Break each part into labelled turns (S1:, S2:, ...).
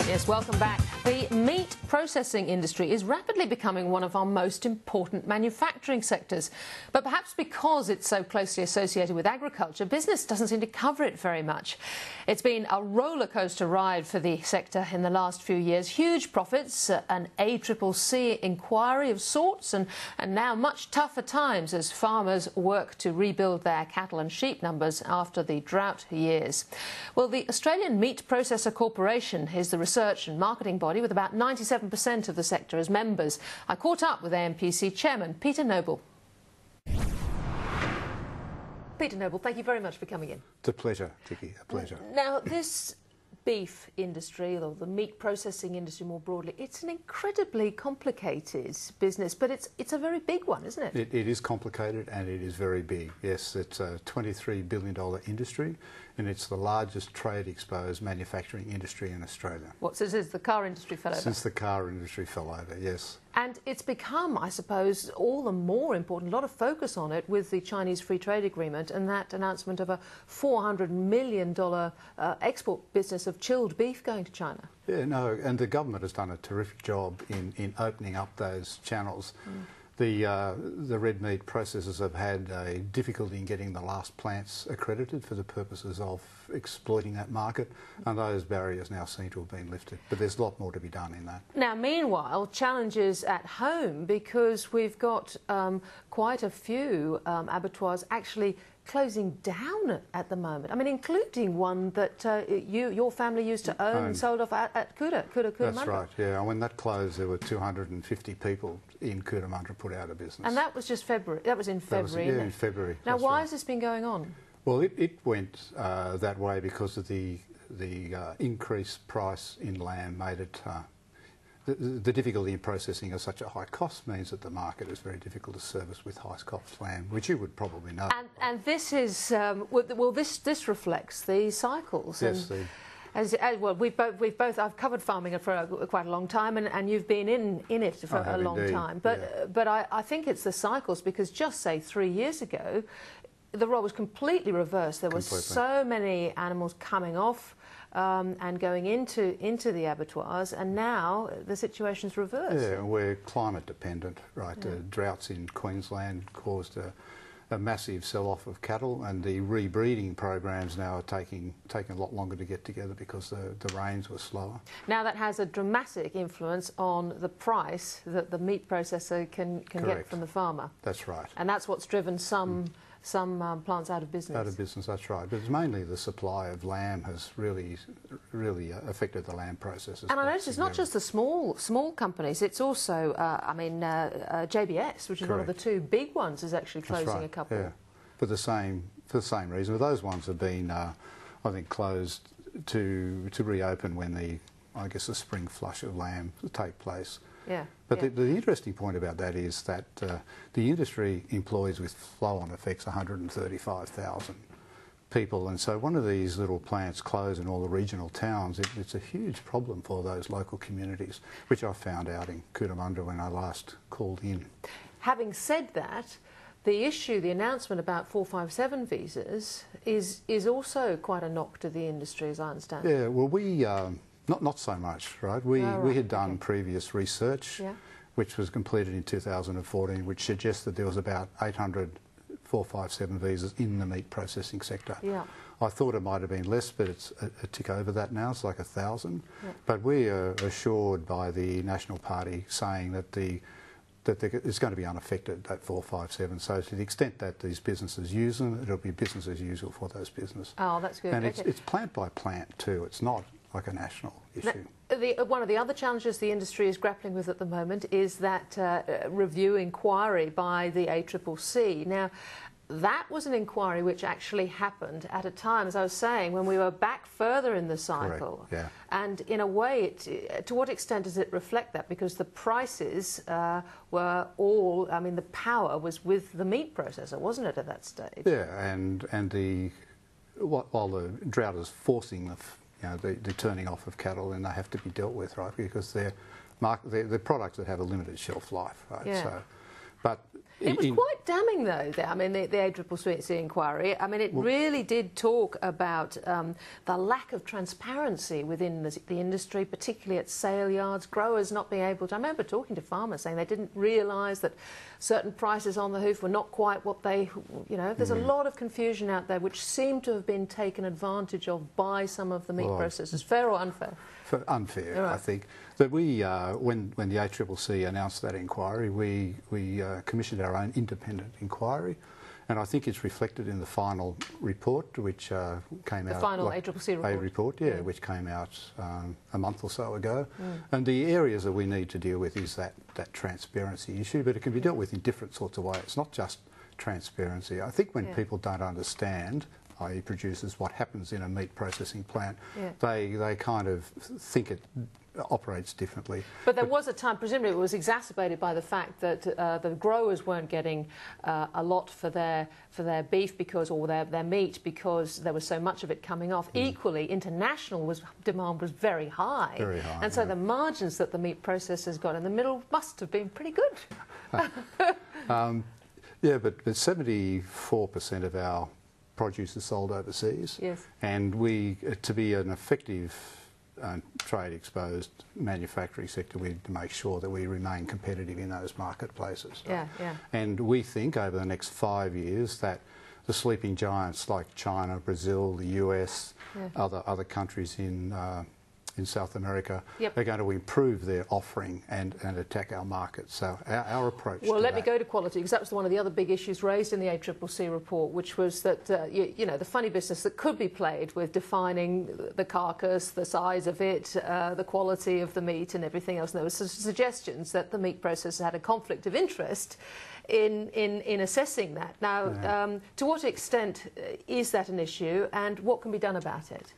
S1: Yes, welcome back. The meat processing industry is rapidly becoming one of our most important manufacturing sectors. But perhaps because it's so closely associated with agriculture, business doesn't seem to cover it very much. It's been a roller coaster ride for the sector in the last few years. Huge profits, an AMPC inquiry of sorts, and now much tougher times as farmers work to rebuild their cattle and sheep numbers after the drought years. Well, the Australian Meat Processor Corporation is the research and marketing body with about 97% of the sector as members. I caught up with AMPC Chairman Peter Noble. Peter Noble, thank you very much for coming in.
S2: It's a pleasure, Vicky, a pleasure.
S1: Now, this beef industry, or the meat processing industry more broadly, it's an incredibly complicated business, but it's a very big one, isn't it?
S2: It is complicated and it is very big. Yes, it's a $23 billion industry and it's the largest trade-exposed manufacturing industry in Australia.
S1: What, so since the car industry fell over?
S2: Since the car industry fell over, yes.
S1: And it's become, I suppose, all the more important, a lot of focus on it with the Chinese Free Trade Agreement and that announcement of a $400 million export business of chilled beef going to China.
S2: Yeah, no, and the government has done a terrific job in opening up those channels. The red meat processors have had a difficulty in getting the last plants accredited for the purposes of exploiting that market, and those barriers now seem to have been lifted. But there's a lot more to be done in that. Now,
S1: meanwhile, challenges at home, because we've got quite a few abattoirs actually closing down at the moment. I mean, including one that your family used to own and sold off at Cootamundra.
S2: That's right, yeah. When that closed, there were 250 people in Cootamundra put out of business.
S1: And that was just February. That was in February.
S2: In February.
S1: Now, why has this been going on?
S2: Well, it went that way because of the increased price in lamb made it. The difficulty in processing at such a high cost means that the market is very difficult to service with high cost lamb, which you would probably know.
S1: And this is well, this reflects the cycles.
S2: Yes.
S1: As well, we've both. I've covered farming for quite a long time, and you've been in it for a long time. But I think it's the cycles, because just say 3 years ago, the role was completely reversed. There were so many animals coming off and going into the abattoirs, and now the situation's reversed.
S2: Yeah, we're climate dependent, right? Yeah. The droughts in Queensland caused a massive sell-off of cattle, and the rebreeding programs now are taking a lot longer to get together because the rains were slower.
S1: Now that has a dramatic influence on the price that the meat processor can get from the farmer.
S2: That's right.
S1: And that's what's driven some plants out of business.
S2: Out of business, that's right. But it's mainly the supply of lamb has really affected the lamb processors.
S1: And I notice it's not just the small companies. It's also, JBS, which is one of the two big ones, is actually closing a couple.
S2: Yeah, for the same reason. But those ones have been, I think, closed to reopen when the spring flush of lamb take place.
S1: Yeah.
S2: But the interesting point about that is that the industry employs, with flow-on effects, 135,000 people, and so one of these little plants close in all the regional towns. It's a huge problem for those local communities, which I found out in Cootamundra when I last called in.
S1: Having said that, the announcement about 457 visas is also quite a knock to the industry, as I understand.
S2: Yeah, well, we... Not so much, right? We had done previous research, which was completed in 2014, which suggested there was about 800 457 visas in the meat processing sector.
S1: Yeah.
S2: I thought it might have been less, but it's a tick over that now. It's like 1,000. Yeah. But we are assured by the National Party saying that it's going to be unaffected, that 457. So to the extent that these businesses use them, it'll be business as usual for those businesses.
S1: Oh, that's good.
S2: And it's plant by plant too. It's not like a national issue.
S1: One of the other challenges the industry is grappling with at the moment is that review inquiry by the ACCC. Now, that was an inquiry which actually happened at a time, as I was saying, when we were back further in the cycle.
S2: Correct, yeah.
S1: And in a way, to what extent does it reflect that? Because the prices were all, I mean, the power was with the meat processor, wasn't it, at that stage?
S2: Yeah, and while the drought is forcing the turning off of cattle, then they have to be dealt with, right? Because they're products that have a limited shelf life, right?
S1: Yeah.
S2: So, but
S1: It was quite damning, though. I mean, the ACCC inquiry. I mean, it really did talk about the lack of transparency within the industry, particularly at sale yards. Growers not being able to. I remember talking to farmers saying they didn't realise that certain prices on the hoof were not quite what they. You know, there's a lot of confusion out there, which seemed to have been taken advantage of by some of the meat processors. Fair or unfair?
S2: Unfair,
S1: Right.
S2: I think. That we, when the ACCC announced that inquiry, we commissioned our own independent inquiry, and I think it's reflected in the final report, which came out.
S1: The final ACCC report.
S2: A report, yeah, which came out a month or so ago. And the areas that we need to deal with is that transparency issue, but it can be dealt with in different sorts of ways. It's not just transparency. I think when people don't understand, i.e. producers, what happens in a meat processing plant, they kind of think it operates differently.
S1: But there was a time, presumably it was exacerbated by the fact that the growers weren't getting a lot for their beef because, or their meat, because there was so much of it coming off. Equally, international demand was very high.
S2: Very high.
S1: And so the margins that the meat processors got in the middle must have been pretty good.
S2: Yeah, but 74% of our produce is sold overseas, and we, to be an effective trade-exposed manufacturing sector, we need to make sure that we remain competitive in those marketplaces. And we think over the next 5 years that the sleeping giants like China, Brazil, the US, other countries in South America are going to improve their offering and attack our market. So our approach
S1: Well, let me go to quality, because that was one of the other big issues raised in the ACCC report, which was that, you know, the funny business that could be played with defining the carcass, the size of it, the quality of the meat and everything else. And there were some suggestions that the meat processor had a conflict of interest in assessing that. Now, to what extent is that an issue, and what can be done about it?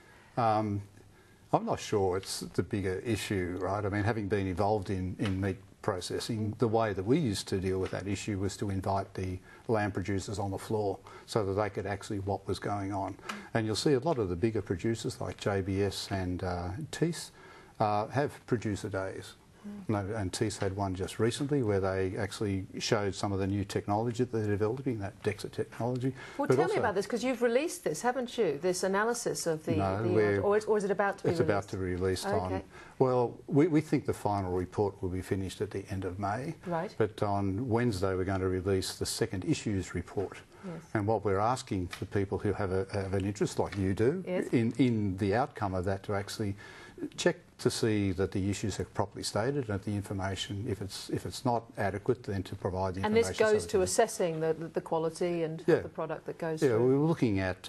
S2: I'm not sure it's the bigger issue, right? I mean, having been involved in meat processing, the way that we used to deal with that issue was to invite the lamb producers on the floor so that they could actually what was going on. And you'll see a lot of the bigger producers like JBS and Tees have producer days. And Tees had one just recently where they actually showed some of the new technology that they're developing, that DEXA technology.
S1: Well, tell me about this, because you've released this, haven't you? This analysis of the... or is it about to be released?
S2: It's about to be released on... Well, we think the final report will be finished at the end of May.
S1: Right.
S2: But on Wednesday we're going to release the second issues report. And what we're asking for people who have an interest, like you do, in the outcome of that, to actually check to see that the issues are properly stated and that the information, if it's not adequate, then to provide the information.
S1: And this goes to assessing the quality and the product that goes through.
S2: We were looking at,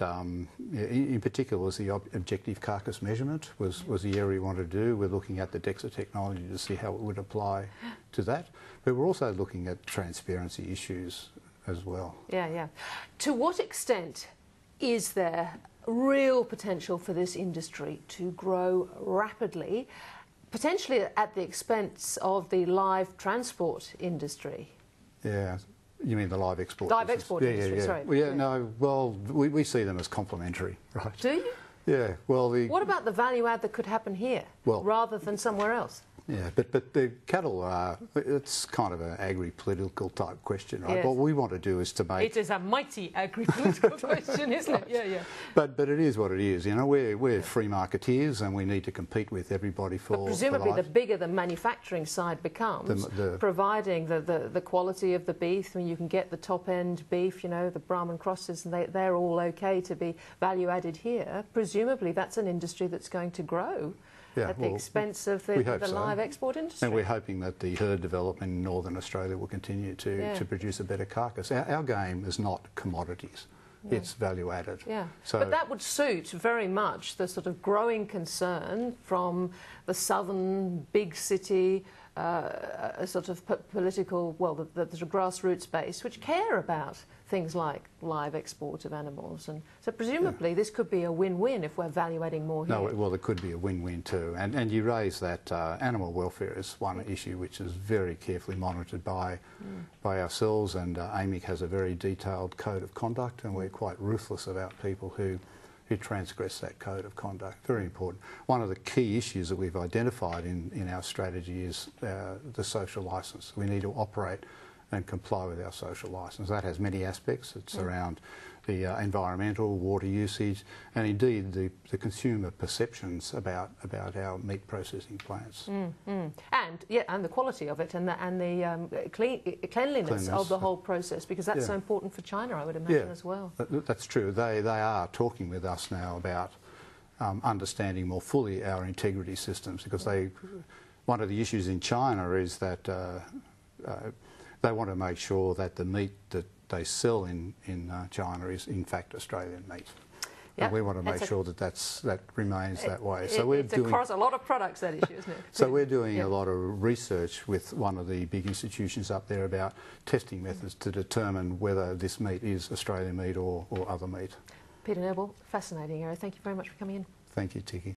S2: in particular, was the objective carcass measurement was the area we wanted to do. We're looking at the DEXA technology to see how it would apply to that. But we're also looking at transparency issues as well.
S1: To what extent is there real potential for this industry to grow rapidly, potentially at the expense of the live transport industry?
S2: Yeah, you mean the live export?
S1: Live export industry, sorry.
S2: Well, no, well, we see them as complementary, right?
S1: Do you?
S2: Yeah, well... What
S1: about the value add that could happen here, rather than somewhere else?
S2: Yeah, but the cattle are, it's kind of an agri-political type question, right? What we want to do is to make...
S1: It is a mighty agri-political question, isn't it?
S2: But it is what it is, you know, we're free marketeers and we need to compete with everybody for...
S1: But presumably the bigger the manufacturing side becomes, providing the quality of the beef, I mean, you can get the top-end beef, you know, the Brahman crosses, and they're all okay to be value-added here. Presumably that's an industry that's going to grow. At the expense of the live export industry.
S2: And we're hoping that the herd development in Northern Australia will continue to produce a better carcass. Our game is not commodities, it's value added. So,
S1: but that would suit very much the sort of growing concern from the southern big city sort of political, well, the grassroots base, which care about things like live export of animals. And so presumably this could be a win-win if we're valuating more here.
S2: No, well, it could be a win-win too. And you raise that animal welfare is one issue which is very carefully monitored by ourselves, and AMIC has a very detailed code of conduct, and we're quite ruthless about people who transgress that code of conduct. Very important. One of the key issues that we've identified in our strategy is the social licence. We need to operate and comply with our social licence. That has many aspects. It's around the environmental, water usage, and indeed the consumer perceptions about our meat processing plants.
S1: And the quality of it, and the cleanliness of the whole process, because that's so important for China, I would imagine, as well.
S2: That's true. They are talking with us now about understanding more fully our integrity systems, because one of the issues in China is that they want to make sure that the meat that they sell in China is in fact Australian meat.
S1: Yep.
S2: And we want to make sure that remains that way.
S1: So it's across a lot of products, that issue, isn't it?
S2: So we're doing a lot of research with one of the big institutions up there about testing methods to determine whether this meat is Australian meat or other meat.
S1: Peter Noble, fascinating area. Thank you very much for coming in.
S2: Thank you, Tiki.